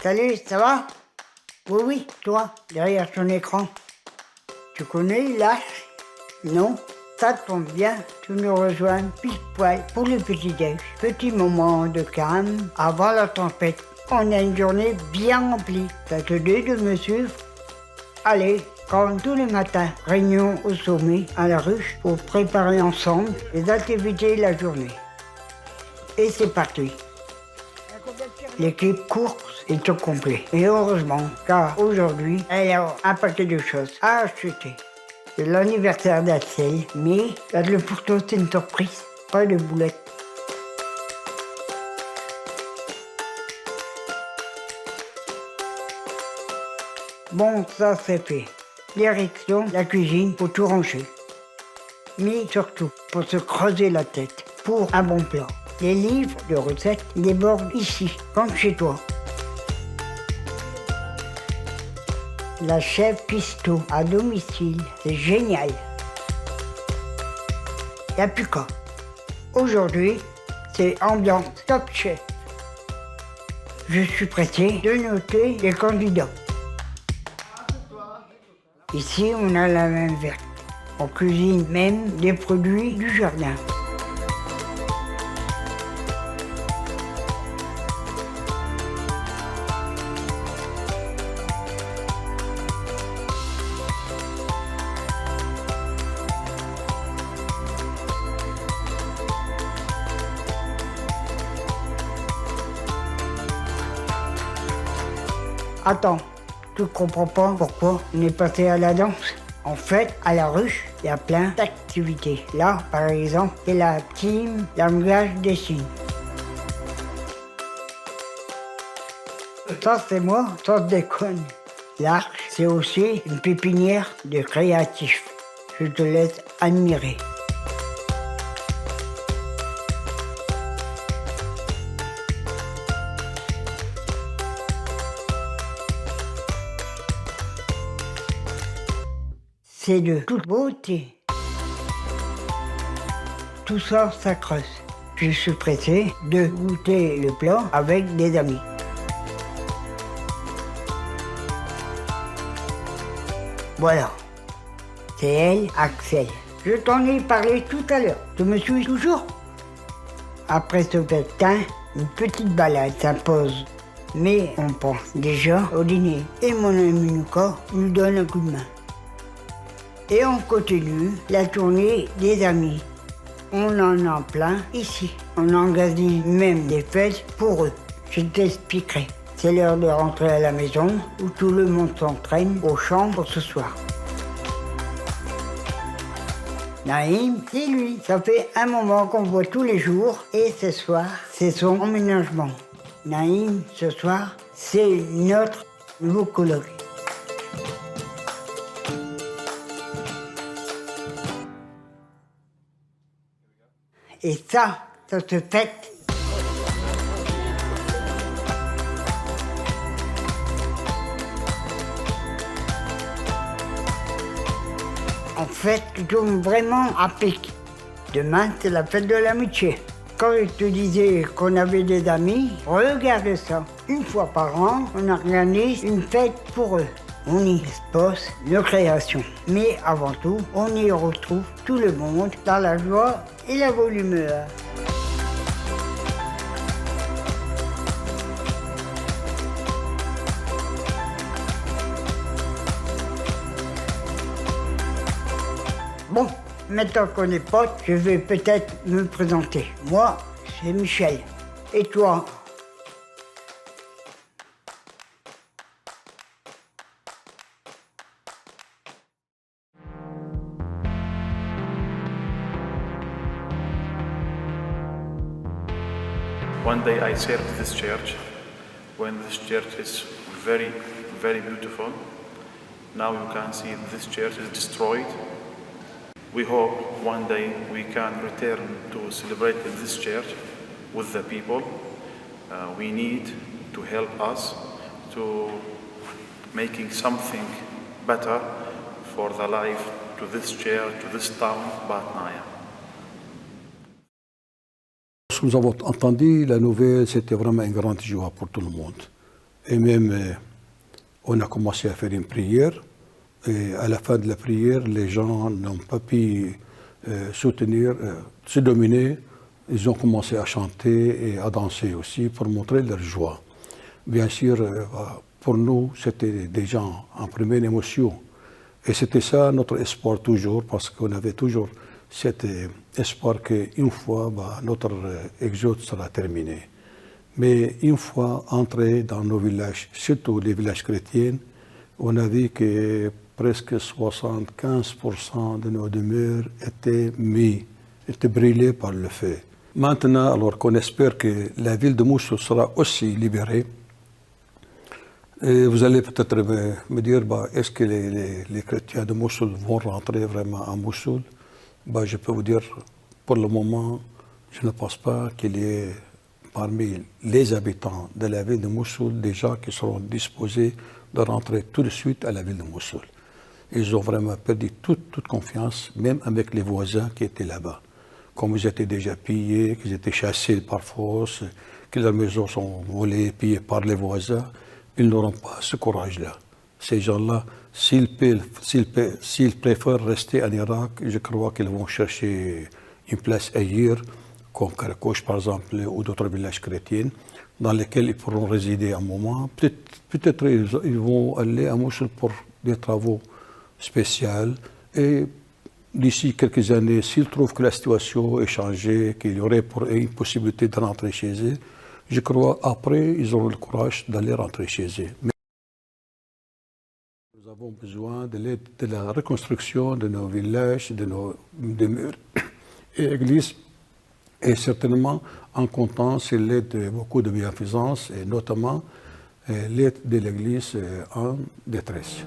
Salut, ça va? Oui, oui, toi, derrière ton écran. Tu connais l'âge? Non? Ça tombe bien, tu nous rejoins pile poil pour le petit-déj. Petit moment de calme avant la tempête. On a une journée bien remplie. Ça te dit de me suivre? Allez, comme tous les matins, réunion au sommet, à la ruche, pour préparer ensemble les activités de la journée. Et c'est parti. L'équipe course est au complet. Et heureusement, car aujourd'hui, elle a un paquet de choses à acheter. C'est l'anniversaire d'Axel, mais le pour toi, c'est une surprise. Pas de boulettes. Bon, ça c'est fait. Direction, la cuisine pour tout ranger. Mais surtout, pour se creuser la tête, pour un bon plat. Les livres de recettes débordent ici, comme chez toi. La chef cuistot à domicile, c'est génial. Y'a plus qu'à. Aujourd'hui, c'est ambiance top chef. Je suis pressé de noter les candidats. Ici, on a la main verte. On cuisine même des produits du jardin. Attends, tu comprends pas pourquoi on est passé à la danse? En fait, à la ruche, il y a plein d'activités. Là, par exemple, c'est la team langage des signes. Ça, c'est moi, ça déconne. L'arche, c'est aussi une pépinière de créatifs. Je te laisse admirer. C'est de toute beauté. Tout ça, ça creuse. Je suis pressé de goûter le plat avec des amis. Voilà. C'est elle, Axel. Je t'en ai parlé tout à l'heure. Tu me suis toujours? Après ce festin, une petite balade s'impose. Mais on pense déjà au dîner. Et mon ami Lucas nous donne un coup de main. Et on continue la tournée des amis. On en a plein ici. On organise même des fêtes pour eux. Je t'expliquerai. C'est l'heure de rentrer à la maison où tout le monde s'entraîne au champ pour ce soir. Naïm, c'est lui. Ça fait un moment qu'on voit tous les jours et ce soir, c'est son emménagement. Naïm, ce soir, c'est notre nouveau coloc. Et ça se fête. En fait, tu tombes vraiment à pic. Demain, c'est la fête de l'amitié. Quand je te disais qu'on avait des amis, regarde ça. Une fois par an, on organise une fête pour eux. On y expose nos créations. Mais avant tout, on y retrouve tout le monde dans la joie et la bonne humeur. Bon, maintenant qu'on est potes, je vais peut-être me présenter. Moi, c'est Michel. Et toi? One day I served this church, when this church is very, very beautiful. Now you can see this church is destroyed. We hope one day we can return to celebrate in this church with the people. We need to help us to making something better for the life to this church, to this town, Batnaya. Lorsque nous avons entendu la nouvelle, c'était vraiment une grande joie pour tout le monde. Et même, on a commencé à faire une prière. Et à la fin de la prière, les gens n'ont pas pu se dominer. Ils ont commencé à chanter et à danser aussi pour montrer leur joie. Bien sûr, pour nous, c'était déjà en première émotion. Et c'était ça notre espoir toujours, parce qu'on avait toujours cet espoir qu'une fois, notre exode sera terminé. Mais une fois entré dans nos villages, surtout les villages chrétiens, on a vu que presque 75% de nos demeures étaient brûlées par le feu. Maintenant, alors qu'on espère que la ville de Mossoul sera aussi libérée, et vous allez peut-être me dire, est-ce que les chrétiens de Mossoul vont rentrer vraiment à Mossoul? Je peux vous dire, pour le moment, je ne pense pas qu'il y ait parmi les habitants de la ville de Mossoul des gens qui seront disposés de rentrer tout de suite à la ville de Mossoul. Ils ont vraiment perdu toute confiance, même avec les voisins qui étaient là-bas. Comme ils étaient déjà pillés, qu'ils étaient chassés par force, que leurs maisons sont volées, pillées par les voisins, ils n'auront pas ce courage-là. Ces gens-là, s'ils préfèrent rester en Irak, je crois qu'ils vont chercher une place ailleurs, comme Karakouche par exemple, ou d'autres villages chrétiens, dans lesquels ils pourront résider un moment. Peut-être ils vont aller à Mossoul pour des travaux spéciaux. Et d'ici quelques années, s'ils trouvent que la situation est changée, qu'il y aurait pour eux une possibilité de rentrer chez eux, je crois après, ils auront le courage d'aller rentrer chez eux. Mais nous avons besoin de l'aide de la reconstruction de nos villages, de nos demeures et églises, et certainement en comptant sur l'aide de beaucoup de bienfaisance, et notamment l'aide de l'Église en détresse.